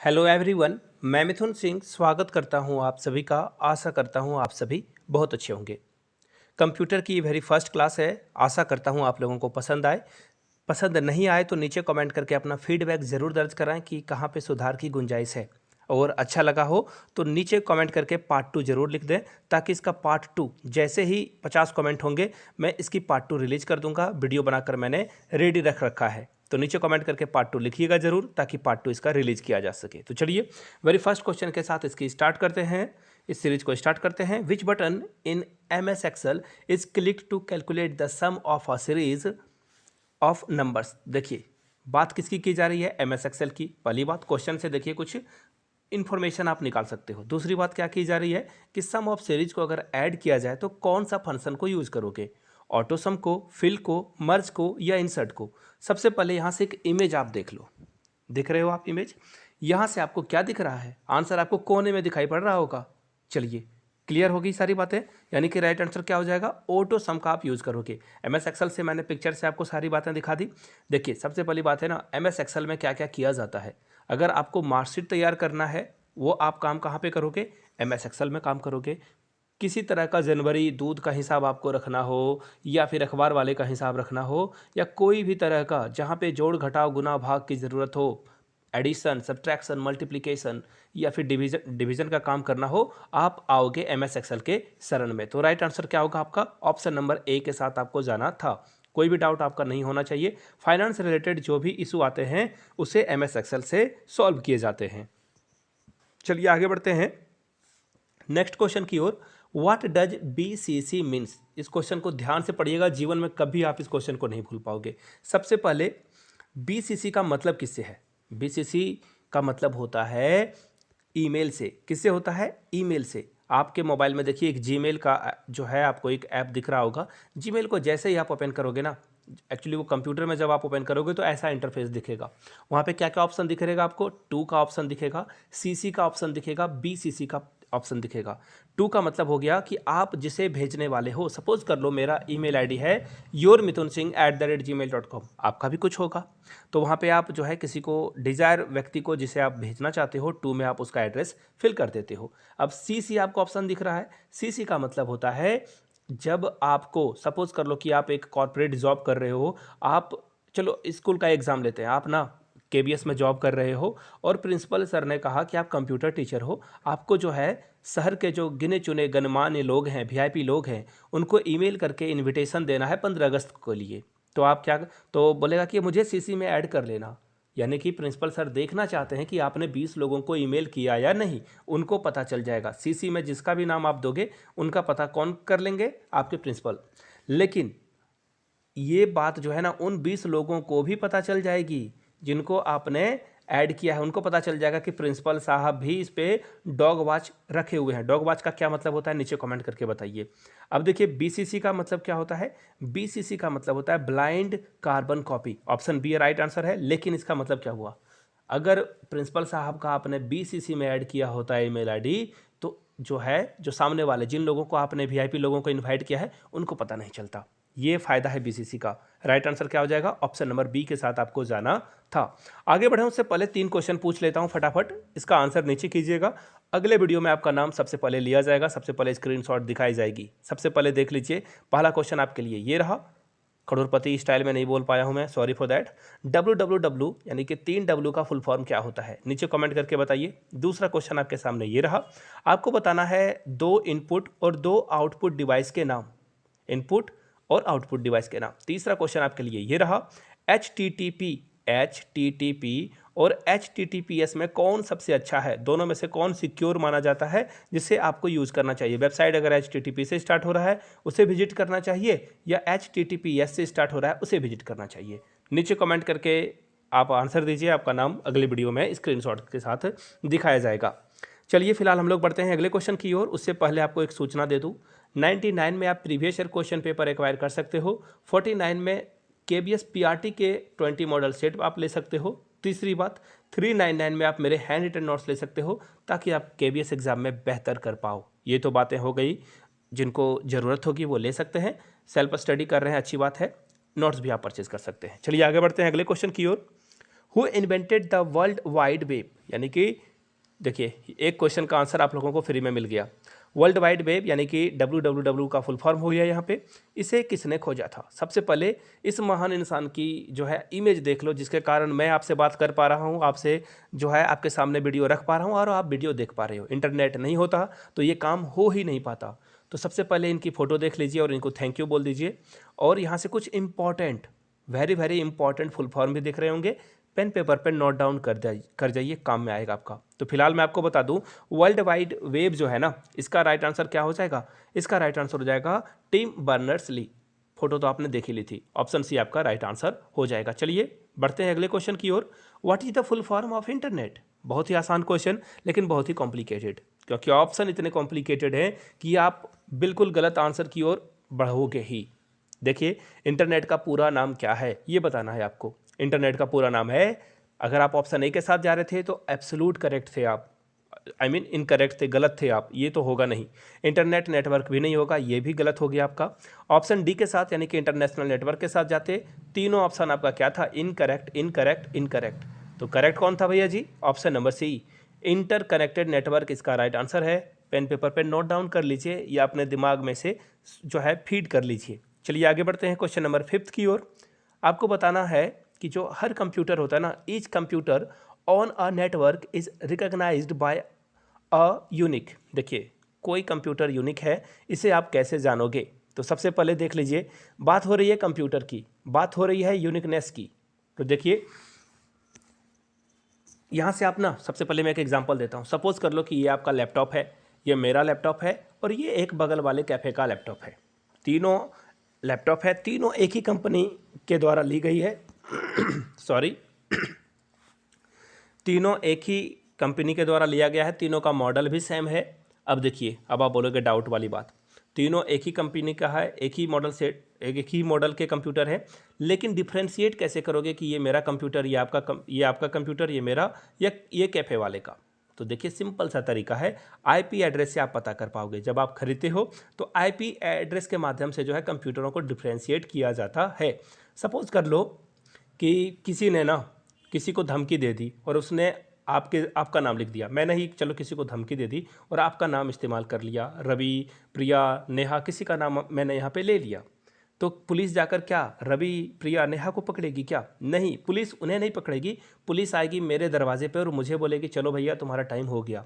Hello everyone, मैं मिथुन सिंह स्वागत करता हूं आप सभी का। आशा करता हूं आप सभी बहुत अच्छे होंगे। कंप्यूटर की वेरी फर्स्ट क्लास है। आशा करता हूं आप लोगों को पसंद आए। पसंद नहीं आए तो नीचे कमेंट करके अपना फीडबैक ज़रूर दर्ज कराएं कि कहां पे सुधार की गुंजाइश है। और अच्छा लगा हो तो नीचे कमेंट करके पार्ट 2 ज़रूर लिख दें, ताकि इसका पार्ट 2 जैसे ही 50 कमेंट होंगे मैं इसकी पार्ट 2 रिलीज कर दूंगा। वीडियो बनाकर मैंने रेडी रख रखा है, तो नीचे कमेंट करके पार्ट 2 लिखिएगा ज़रूर, ताकि पार्ट 2 इसका रिलीज किया जा सके। तो चलिए वेरी फर्स्ट क्वेश्चन के साथ इसकी स्टार्ट करते हैं, इस सीरीज को स्टार्ट करते हैं। Which button in MS Excel is click to calculate the sum of a series of numbers. देखिए बात किसकी की जा रही है, MS एक्सेल की। पहली बात, क्वेश्चन से देखिए कुछ इन्फॉर्मेशन आप निकाल सकते हो। दूसरी बात क्या की जा रही है कि सम ऑफ सीरीज को अगर ऐड किया जाए तो कौन सा फंक्शन को यूज करोगे, ऑटो सम को, फिल को, मर्ज को या इंसर्ट को। सबसे पहले यहाँ से एक इमेज आप देख लो। दिख रहे हो आप इमेज? यहाँ से आपको क्या दिख रहा है? आंसर आपको कोने में दिखाई पड़ रहा होगा। चलिए क्लियर होगी सारी बातें, यानी कि राइट आंसर क्या हो जाएगा, ऑटो सम का आप यूज़ करोगे। MS एक्सेल से मैंने पिक्चर से आपको सारी बातें दिखा दी। देखिए सबसे पहली बात है ना, MS एक्सेल में क्या क्या किया जाता है। अगर आपको मार्कशीट तैयार करना है, वो आप काम कहाँ पे करोगे, MS एक्सेल में काम करोगे। किसी तरह का जनवरी दूध का हिसाब आपको रखना हो, या फिर अखबार वाले का हिसाब रखना हो, या कोई भी तरह का जहाँ पे जोड़ घटाव गुना भाग की ज़रूरत हो, एडिशन सब्ट्रैक्शन मल्टीप्लिकेशन या फिर डिवीजन का काम करना हो, आप आओगे MS एक्सेल के शरण में। तो राइट आंसर क्या होगा आपका, ऑप्शन नंबर ए के साथ आपको जाना था। कोई भी डाउट आपका नहीं होना चाहिए। फाइनेंस रिलेटेड जो भी इशू आते हैं उसे MS एक्सेल से सॉल्व किए जाते हैं। चलिए आगे बढ़ते हैं नेक्स्ट क्वेश्चन की ओर। What does BCC means. इस क्वेश्चन को ध्यान से पढ़िएगा, जीवन में कभी आप इस क्वेश्चन को नहीं भूल पाओगे। सबसे पहले BCC का मतलब किससे है? BCC का मतलब होता है ईमेल से। किससे होता है? ईमेल से। आपके मोबाइल में देखिए एक जीमेल का जो है आपको एक ऐप दिख रहा होगा। जीमेल को जैसे ही आप ओपन करोगे ना, एक्चुअली वो कंप्यूटर में जब आप ओपन करोगे तो ऐसा इंटरफेस दिखेगा। वहाँ पे क्या क्या ऑप्शन दिखेगा आपको, 2 का ऑप्शन दिखेगा, CC का ऑप्शन दिखेगा, BCC का ऑप्शन दिखेगा। 2 का मतलब हो गया कि आप जिसे भेजने वाले हो। सपोज कर लो मेरा ईमेल आईडी है yourmithunsingh@gmail.com, आपका भी कुछ होगा। तो वहाँ पे आप जो है किसी को डिजायर व्यक्ति को जिसे आप भेजना चाहते हो, 2 में आप उसका एड्रेस फिल कर देते हो। अब CC आपको ऑप्शन दिख रहा है। CC का मतलब होता है जब आपको, सपोज कर लो कि आप एक कॉर्पोरेट जॉब कर रहे हो, आप चलो स्कूल का एग्जाम लेते हैं, आप ना KBS में जॉब कर रहे हो और प्रिंसिपल सर ने कहा कि आप कंप्यूटर टीचर हो, आपको जो है शहर के जो गिने चुने गणमान्य लोग हैं, VIP लोग हैं, उनको ईमेल करके इनविटेशन देना है 15 अगस्त के लिए। तो आप क्या, तो बोलेगा कि मुझे CC में ऐड कर लेना। यानी कि प्रिंसिपल सर देखना चाहते हैं कि आपने 20 लोगों को ईमेल किया या नहीं, उनको पता चल जाएगा। CC में जिसका भी नाम आप दोगे उनका पता कौन कर लेंगे, आपके प्रिंसिपल। लेकिन ये बात जो है ना उन 20 लोगों को भी पता चल जाएगी जिनको आपने ऐड किया है। उनको पता चल जाएगा कि प्रिंसिपल साहब भी इस पे डॉग वॉच रखे हुए हैं। डॉग वॉच का क्या मतलब होता है, नीचे कमेंट करके बताइए। अब देखिए BCC का मतलब क्या होता है। BCC का मतलब होता है blind carbon copy. Option B right answer है। लेकिन इसका मतलब क्या हुआ, अगर प्रिंसिपल साहब का आपने BCC में ऐड किया होता है ईमेल आईडी, तो जो है जो सामने वाले जिन लोगों को आपने VIP लोगों को इन्वाइट किया है उनको पता नहीं चलता। ये फायदा है BCC का। राइट आंसर क्या हो जाएगा, ऑप्शन नंबर बी के साथ आपको जाना था। आगे बढ़े उससे पहले 3 क्वेश्चन पूछ लेता हूं फटाफट, इसका आंसर नीचे कीजिएगा। अगले वीडियो में आपका नाम सबसे पहले लिया जाएगा, सबसे पहले स्क्रीनशॉट दिखाई जाएगी। सबसे पहले देख लीजिए, पहला क्वेश्चन आपके लिए ये रहा। करोड़पति स्टाइल में नहीं बोल पाया हूं मैं, सॉरी फॉर दैट। WWW यानी कि 3W का फुल फॉर्म क्या होता है, नीचे कमेंट करके बताइए। दूसरा क्वेश्चन आपके सामने ये रहा, आपको बताना है 2 इनपुट और 2 आउटपुट डिवाइस के नाम। इनपुट और आउटपुट डिवाइस के नाम। तीसरा क्वेश्चन आपके लिए ये रहा, HTTP और HTTPS में कौन सबसे अच्छा है, दोनों में से कौन सिक्योर माना जाता है जिसे आपको यूज करना चाहिए। वेबसाइट अगर HTTP से स्टार्ट हो रहा है उसे विजिट करना चाहिए, या HTTPS से स्टार्ट हो रहा है उसे विजिट करना चाहिए। नीचे कमेंट करके आप आंसर दीजिए, आपका नाम अगले वीडियो में स्क्रीनशॉट के साथ दिखाया जाएगा। चलिए फिलहाल हम लोग बढ़ते हैं अगले क्वेश्चन की ओर। उससे पहले आपको एक सूचना दे दूं, 99 में आप previous year question paper acquire कर सकते हो। 49 में KBS PRT के 20 मॉडल सेट आप ले सकते हो। तीसरी बात, 399 में आप मेरे हैंड रिटन नोट्स ले सकते हो, ताकि आप KBS एग्जाम में बेहतर कर पाओ। ये तो बातें हो गई, जिनको ज़रूरत होगी वो ले सकते हैं। सेल्फ स्टडी कर रहे हैं, अच्छी बात है, नोट्स भी आप परचेज कर सकते हैं। चलिए आगे बढ़ते हैं अगले क्वेश्चन की ओर। Who invented the world wide web, यानी कि देखिए एक क्वेश्चन का आंसर आप लोगों को फ्री में मिल गया। वर्ल्ड वाइड वेब यानी कि www का फुल फॉर्म हो गया यहाँ पे। इसे किसने खोजा था? सबसे पहले इस महान इंसान की जो है इमेज देख लो, जिसके कारण मैं आपसे बात कर पा रहा हूँ, आपसे जो है आपके सामने वीडियो रख पा रहा हूँ और आप वीडियो देख पा रहे हो। इंटरनेट नहीं होता तो ये काम हो ही नहीं पाता। तो सबसे पहले इनकी फ़ोटो देख लीजिए और इनको थैंक यू बोल दीजिए। और यहाँ से कुछ important, very very important full form भी दिख रहे होंगे, पेन पेपर पे नोट डाउन कर जाइए, काम में आएगा आपका। तो फिलहाल मैं आपको बता दूं, वर्ल्ड वाइड वेब जो है ना, इसका राइट आंसर क्या हो जाएगा? इसका राइट आंसर हो जाएगा टिम बर्नर्स-ली। फोटो तो आपने देखी ली थी, ऑप्शन सी आपका राइट आंसर हो जाएगा। चलिए बढ़ते हैं अगले क्वेश्चन की ओर। What is the full form of internet? बहुत ही आसान क्वेश्चन, लेकिन बहुत ही कॉम्प्लिकेटेड, क्योंकि ऑप्शन इतने कॉम्प्लिकेटेड हैं कि आप बिल्कुल गलत आंसर की ओर बढ़ोगे ही। देखिए इंटरनेट का पूरा नाम क्या है ये बताना है आपको। इंटरनेट का पूरा नाम है, अगर आप ऑप्शन ए के साथ जा रहे थे तो एब्सोल्यूट करेक्ट थे आप, आई मीन इनकरेक्ट थे, गलत थे आप, ये तो होगा नहीं। इंटरनेट नेटवर्क भी नहीं होगा, ये भी गलत हो गया आपका। ऑप्शन डी के साथ यानी कि इंटरनेशनल नेटवर्क के साथ जाते, तीनों ऑप्शन आपका क्या था? Incorrect incorrect incorrect. तो करेक्ट कौन था भैया जी? Option number C, inter connected network इसका राइट आंसर है। पेन पेपर पे नोट डाउन कर लीजिए या अपने दिमाग में से जो है फीड कर लीजिए। चलिए आगे बढ़ते हैं क्वेश्चन नंबर 5 की ओर। आपको बताना है कि जो हर कंप्यूटर होता है ना, each computer on a network is recognised by a unique. देखिए कोई कंप्यूटर यूनिक है, इसे आप कैसे जानोगे? तो सबसे पहले देख लीजिए, बात हो रही है कंप्यूटर की, बात हो रही है यूनिकनेस की। तो देखिए यहाँ से आप ना, सबसे पहले मैं एक एग्जांपल देता हूँ। सपोज कर लो कि ये आपका लैपटॉप है, ये मेरा लैपटॉप है और ये एक बगल वाले कैफ़े का लैपटॉप है। तीनों लैपटॉप है, तीनों एक ही कंपनी के द्वारा ली गई है सॉरी तीनों एक ही कंपनी के द्वारा लिया गया है, तीनों का मॉडल भी सेम है। अब देखिए, अब आप बोलोगे डाउट वाली बात, तीनों एक ही कंपनी का है, एक ही मॉडल से, एक ही मॉडल के कंप्यूटर है, लेकिन डिफ्रेंशिएट कैसे करोगे कि ये मेरा कंप्यूटर, ये आपका कंप्यूटर, ये मेरा, या ये कैफ़े वाले का? तो देखिए सिंपल सा तरीका है, आईपी एड्रेस से आप पता कर पाओगे। जब आप खरीदते हो तो आईपी एड्रेस के माध्यम से जो है कंप्यूटरों को डिफ्रेंशिएट किया जाता है। सपोज कर लो कि किसी ने ना किसी को धमकी दे दी और उसने आपका नाम लिख दिया। मैंने ही चलो किसी को धमकी दे दी और आपका नाम इस्तेमाल कर लिया, रवि, प्रिया, नेहा, किसी का नाम मैंने यहाँ पे ले लिया। तो पुलिस जाकर क्या रवि, प्रिया, नेहा को पकड़ेगी क्या? नहीं, पुलिस उन्हें नहीं पकड़ेगी। पुलिस आएगी मेरे दरवाजे पे और मुझे बोलेगी चलो भैया तुम्हारा टाइम हो गया।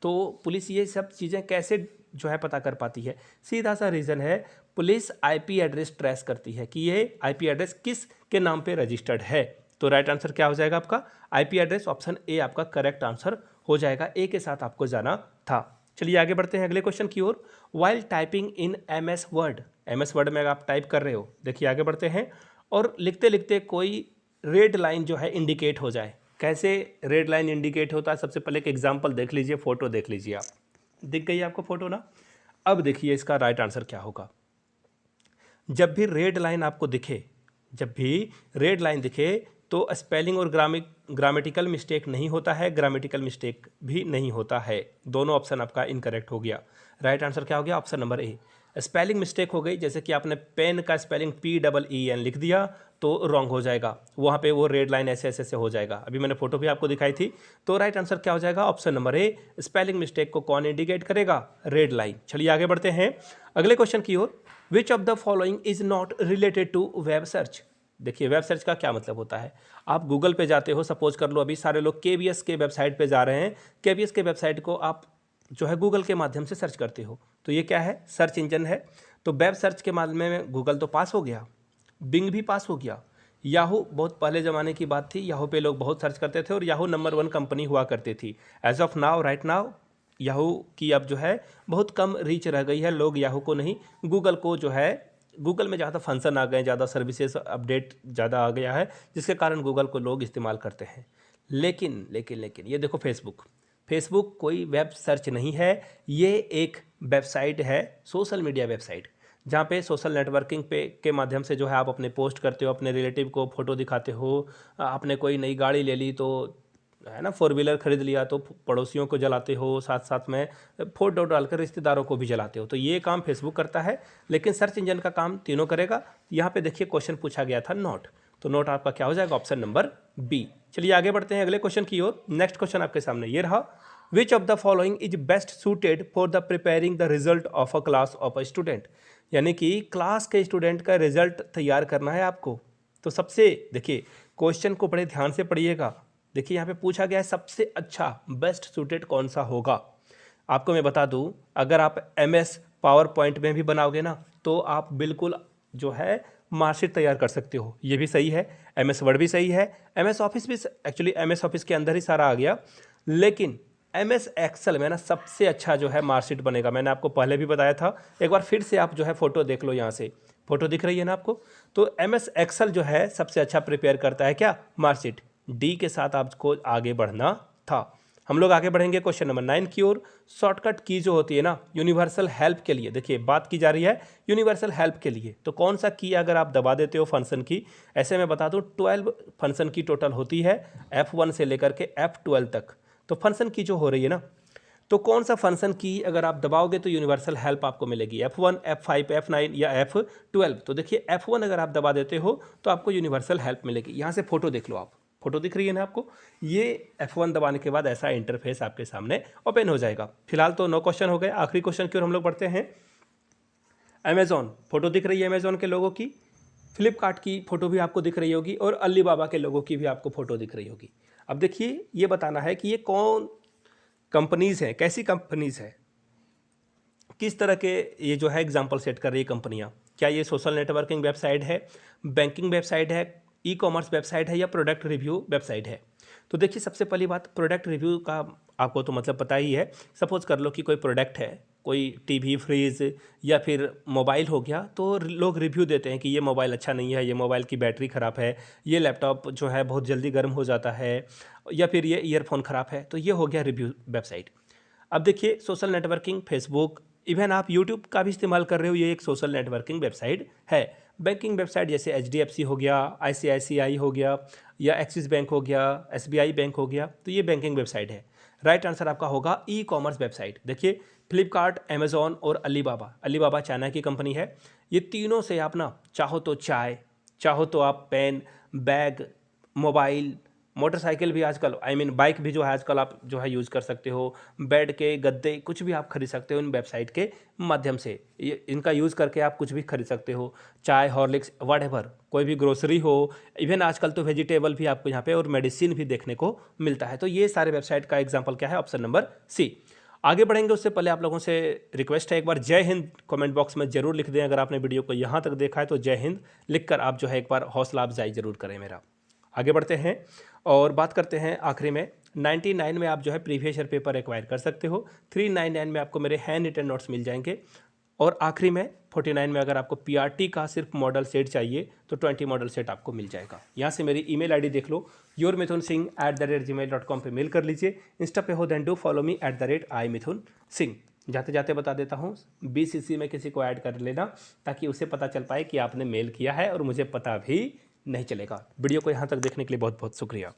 तो पुलिस ये सब चीज़ें कैसे जो है पता कर पाती है? सीधा सा रीज़न है, पुलिस आईपी एड्रेस ट्रेस करती है कि ये आईपी एड्रेस किस के नाम पे रजिस्टर्ड है। तो राइट आंसर क्या हो जाएगा आपका? आईपी एड्रेस, ऑप्शन ए आपका करेक्ट आंसर हो जाएगा। ए के साथ आपको जाना था। चलिए आगे बढ़ते हैं अगले क्वेश्चन की ओर। While typing in MS Word, MS Word में आप टाइप कर रहे हो, देखिए आगे बढ़ते हैं, और लिखते लिखते कोई रेड लाइन जो है इंडिकेट हो जाए। कैसे रेड लाइन इंडिकेट होता है? सबसे पहले एक एग्जांपल देख लीजिए, फोटो देख लीजिए आप, दिख गई आपको फोटो ना? अब देखिए इसका राइट आंसर क्या होगा। जब भी रेड लाइन आपको दिखे, जब भी रेड लाइन दिखे तो स्पेलिंग और ग्रामेटिकल मिस्टेक नहीं होता है, ग्रामेटिकल मिस्टेक भी नहीं होता है। दोनों ऑप्शन आपका इनकरेक्ट हो गया। राइट आंसर क्या हो गया? Option number A. Spelling mistake हो गई, जैसे कि आपने पेन का स्पेलिंग PEEN लिख दिया तो रॉन्ग हो जाएगा, वहाँ पे वो रेड लाइन ऐसे ऐसे से हो जाएगा। अभी मैंने फोटो भी आपको दिखाई थी। तो राइट आंसर क्या हो जाएगा? Option number A. Spelling mistake को कौन इंडिकेट करेगा? Red line. चलिए आगे बढ़ते हैं अगले क्वेश्चन की ओर। Which of the following is not related to web search? देखिए वेब सर्च का क्या मतलब होता है? आप गूगल पे जाते हो, सपोज कर लो अभी सारे लोग KBS के वेबसाइट पे जा रहे हैं, KBS के वेबसाइट को आप जो है गूगल के माध्यम से सर्च करते हो, तो ये क्या है? सर्च इंजन है। तो वेब सर्च के माध्यम में गूगल तो पास हो गया, बिंग भी पास हो गया, याहू बहुत पहले ज़माने की बात थी, याहू पे लोग बहुत सर्च करते थे और याहू नंबर 1 कंपनी हुआ करती थी। As of now, right now, Yahoo की अब जो है बहुत कम रीच रह गई है। लोग याहू को नहीं, गूगल को जो है, गूगल में ज़्यादा फंक्शन आ गए, ज़्यादा सर्विसेज अपडेट ज़्यादा आ गया है, जिसके कारण गूगल को लोग इस्तेमाल करते हैं। लेकिन लेकिन लेकिन ये देखो फेसबुक कोई वेब सर्च नहीं है, ये एक वेबसाइट है, सोशल मीडिया वेबसाइट, जहाँ पे सोशल नेटवर्किंग पे के माध्यम से जो है आप अपने पोस्ट करते हो, अपने रिलेटिव को फ़ोटो दिखाते हो, आपने कोई नई गाड़ी ले ली तो है ना, 4 व्हीलर खरीद लिया तो पड़ोसियों को जलाते हो, साथ साथ में फोटो डालकर रिश्तेदारों को भी जलाते हो। तो ये काम फेसबुक करता है, लेकिन सर्च इंजन का काम तीनों करेगा। यहाँ पे देखिए क्वेश्चन पूछा गया था नॉट, तो नोट आपका क्या हो जाएगा, ऑप्शन नंबर बी। चलिए आगे बढ़ते हैं अगले क्वेश्चन की ओर। नेक्स्ट क्वेश्चन आपके सामने ये रहा, विच of the following is best suited for the preparing the result of a class of a student. यानी कि क्लास के स्टूडेंट का रिजल्ट तैयार करना है आपको। तो सबसे देखिए क्वेश्चन को बड़े ध्यान से पढ़िएगा। देखिए यहाँ पे पूछा गया है सबसे अच्छा बेस्ट सूटेड कौन सा होगा। आपको मैं बता दूं, अगर आप MS पावर पॉइंट में भी बनाओगे ना तो आप बिल्कुल जो है मार्कशीट तैयार कर सकते हो, ये भी सही है। MS वर्ड भी सही है, MS ऑफिस भी, एक्चुअली MS ऑफिस के अंदर ही सारा आ गया, लेकिन MS एक्सेल में ना सबसे अच्छा जो है मार्कशीट बनेगा। मैंने आपको पहले भी बताया था, एक बार फिर से आप जो है फोटो देख लो, यहाँ से फोटो दिख रही है ना आपको। तो MS एक्सेल जो है सबसे अच्छा प्रिपेयर करता है क्या, मार्कशीट। डी के साथ आपको आगे बढ़ना था। हम लोग आगे बढ़ेंगे क्वेश्चन नंबर 9 की ओर। शॉर्टकट की जो होती है ना यूनिवर्सल हेल्प के लिए, देखिए बात की जा रही है यूनिवर्सल हेल्प के लिए, तो कौन सा की अगर आप दबा देते हो फंक्शन की, ऐसे मैं बता दूं 12 फंक्शन की टोटल होती है F1 से लेकर के F12 तक। तो फंक्शन की जो हो रही है ना, तो कौन सा फंक्शन की अगर आप दबाओगे तो यूनिवर्सल हेल्प आपको मिलेगी, F1, F5, F9 या F12। तो देखिए F1 अगर आप दबा देते हो तो आपको यूनिवर्सल हेल्प मिलेगी। यहाँ से फोटो देख लो आप, फोटो दिख रही है ना आपको, ये F1 दबाने के बाद ऐसा इंटरफेस आपके सामने ओपन हो जाएगा। फिलहाल तो 9 क्वेश्चन हो गए, आखिरी क्वेश्चन की ओर हम लोग बढ़ते हैं। अमेजॉन, फोटो दिख रही है अमेजॉन के लोगों की, फ्लिपकार्ट की फोटो भी आपको दिख रही होगी, और अली बाबा के लोगों की भी आपको फोटो दिख रही होगी। अब देखिए ये बताना है कि ये कौन कंपनीज हैं, कैसी कंपनीज हैं, किस तरह के ये जो है एग्जाम्पल सेट कर रही है कंपनियां। क्या ये सोशल नेटवर्किंग वेबसाइट है, बैंकिंग वेबसाइट है, ई कॉमर्स वेबसाइट है, या प्रोडक्ट रिव्यू वेबसाइट है। तो देखिए सबसे पहली बात, प्रोडक्ट रिव्यू का आपको तो मतलब पता ही है। सपोज कर लो कि कोई प्रोडक्ट है, कोई टीवी, फ्रिज या फिर मोबाइल हो गया, तो लोग रिव्यू देते हैं कि ये मोबाइल अच्छा नहीं है, ये मोबाइल की बैटरी ख़राब है, ये लैपटॉप जो है बहुत जल्दी गर्म हो जाता है, या फिर ये ईयरफोन ख़राब है। तो ये हो गया रिव्यू वेबसाइट। अब देखिए सोशल नेटवर्किंग, फेसबुक, इवन आप यूट्यूब का भी इस्तेमाल कर रहे हो, ये एक सोशल नेटवर्किंग वेबसाइट है। बैंकिंग वेबसाइट जैसे HDFC हो गया, ICICI हो गया, या एक्सिस बैंक हो गया, SBI बैंक हो गया, तो ये बैंकिंग वेबसाइट है। राइट आंसर आपका होगा ई कॉमर्स वेबसाइट। देखिए फ्लिपकार्ट, अमेजॉन और अलीबाबा चाइना की कंपनी है। ये तीनों से आप ना चाहो तो चाय, चाहो तो आप पेन, बैग, मोबाइल, मोटरसाइकिल भी आजकल, बाइक भी जो है आजकल आप जो है यूज़ कर सकते हो, बेड के गद्दे कुछ भी आप खरीद सकते हो इन वेबसाइट के माध्यम से। ये इनका यूज़ करके आप कुछ भी खरीद सकते हो, चाय, हॉर्लिक्स, व्हाटएवर, कोई भी ग्रोसरी हो, इवन आजकल तो वेजिटेबल भी आपको यहाँ पे और मेडिसिन भी देखने को मिलता है। तो ये सारे वेबसाइट का एग्जाम्पल क्या है, ऑप्शन नंबर सी। आगे बढ़ेंगे उससे पहले आप लोगों से रिक्वेस्ट है, एक बार जय हिंद कमेंट बॉक्स में जरूर लिख दें। अगर आपने वीडियो को यहाँ तक देखा है तो जय हिंद लिखकर आप जो है एक बार हौसला अफजाई जरूर करें मेरा। आगे बढ़ते हैं और बात करते हैं आखिरी में। 99 में आप जो है प्रीवियस ईयर पेपर एक्वायर कर सकते हो, 399 में आपको मेरे हैंड रिटन नोट्स मिल जाएंगे, और आखिरी में 49 में अगर आपको PRT का सिर्फ मॉडल सेट चाहिए तो 20 मॉडल सेट आपको मिल जाएगा। यहाँ से मेरी ईमेल आईडी देख लो, yourmithunsingh@gmail.com पे मेल कर लीजिए। इंस्टा पे हो then do follow me @iMithunSingh। जाते जाते बता देता हूँ, BCC में किसी को ऐड कर लेना ताकि उसे पता चल पाए कि आपने मेल किया है, और मुझे पता भी नहीं चलेगा। वीडियो को यहाँ तक देखने के लिए बहुत बहुत शुक्रिया।